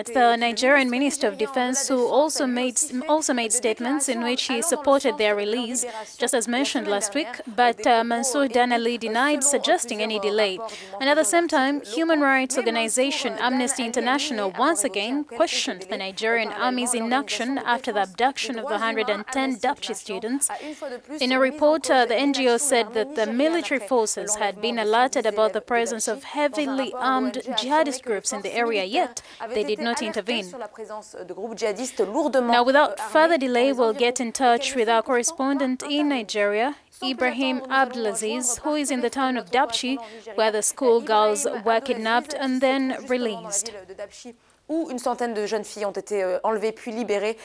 The Nigerian Minister of Defense, who also made statements in which he supported their release, just as mentioned last week, but Mansour Danali denied suggesting any delay. And at the same time, human rights organization Amnesty International once again questioned the Nigerian army's inaction after the abduction of the 110 Dapchi students. In a report, the NGO said that the military forces had been alerted about the presence of heavily armed jihadist groups in the area, yet they did not intervene. Now, without further delay, we'll get in touch with our correspondent in Nigeria, Ibrahim Abdulaziz, who is in the town of Dapchi, where the schoolgirls were kidnapped and then released. Une centaine de jeunes filles ont été enlevées puis libérées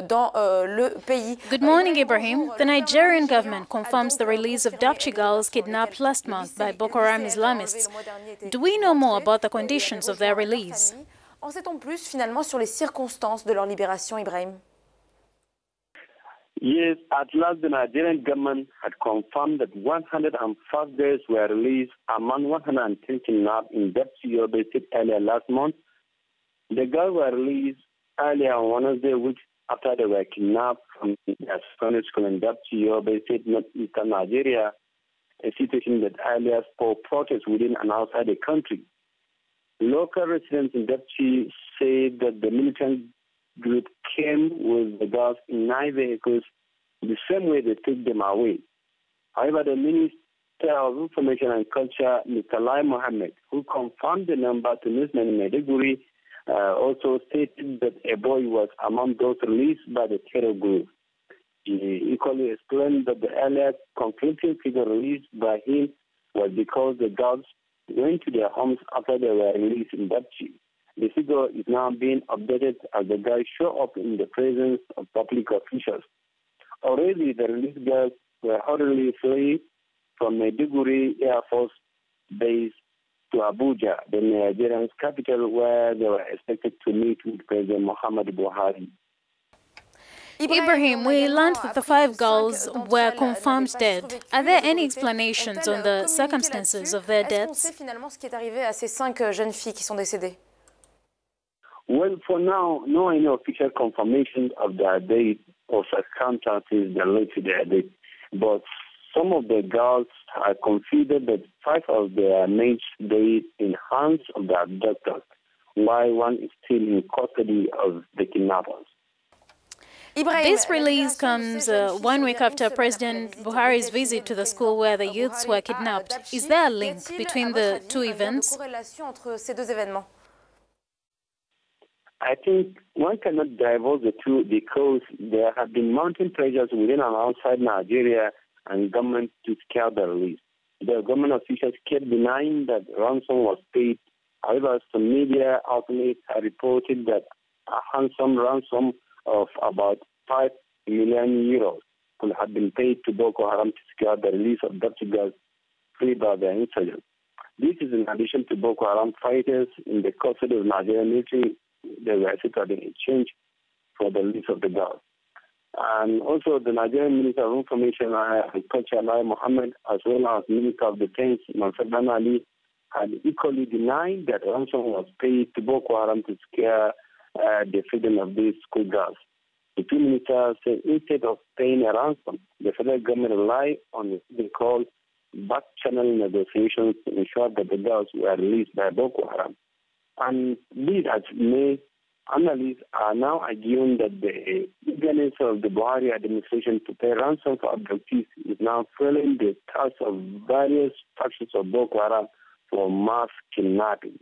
dans le pays. Good morning, Ibrahim. The Nigerian government confirms the release of Dapchi girls kidnapped last month by Boko Haram Islamists. Do we know more about the conditions of their release? En sait-on plus finalement sur les circonstances de leur libération, Ibrahim? Yes, at last the Nigerian government had confirmed that 105 girls were released among 110 kidnapped in Dapchi Yobe State earlier last month. The girls were released earlier on Wednesday, week after they were kidnapped from their secondary school in Dapchi Yobe State, northeastern Nigeria, a situation that earlier spurred protests within and outside the country. Local residents in Dapchi say that the militant group came with the girls in 9 vehicles the same way they took them away. However, the Minister of Information and Culture, Mr. Lai Mohammed, who confirmed the number to Newsman in Maiduguri, also stated that a boy was among those released by the terror group. He equally explained that the earlier conflicting figure released by him was because the girls went to their homes after they were released in Dapchi. The figure is now being updated as the guys show up in the presence of public officials. Already, the released girls were hurriedly fleeing from Maiduguri Air Force Base to Abuja, the Nigerian capital, where they were expected to meet with President Muhammad Buhari. Ibrahim, we learned that the 5 girls were confirmed dead. Are there any explanations on the circumstances of their deaths? Well, for now, no any official confirmation of their death or circumstances that led to their death. But some of the girls are considered that 5 of their mates died in hands of the abductors, while 1 is still in custody of the kidnappers. This release comes 1 week after President Buhari's visit to the school where the youths were kidnapped. Is there a link between the 2 events? I think one cannot divulge the two because there have been mounting pressures within and outside Nigeria and government to scale the release. The government officials kept denying that ransom was paid. However, some media outlets have reported that a handsome ransom of about 5 million euros could have been paid to Boko Haram to secure the release of Dapchi girls freed by the insurgents. This is in addition to Boko Haram fighters in the custody of Nigerian military. They were secured in exchange for the release of the girls. And also the Nigerian Minister of Information and Culture, Lai Mohammed, as well as Minister of Defense, Mansour Danali, had equally denied that ransom was paid to Boko Haram to scare the freedom of these schoolgirls. The 2 ministers said instead of paying a ransom, the federal government relied on what they call back-channel negotiations to ensure that the girls were released by Boko Haram. And these, as many analysts are now arguing that the eagerness of the Buhari administration to pay ransom for abductees is now fueling the task of various factions of Boko Haram for mass kidnapping.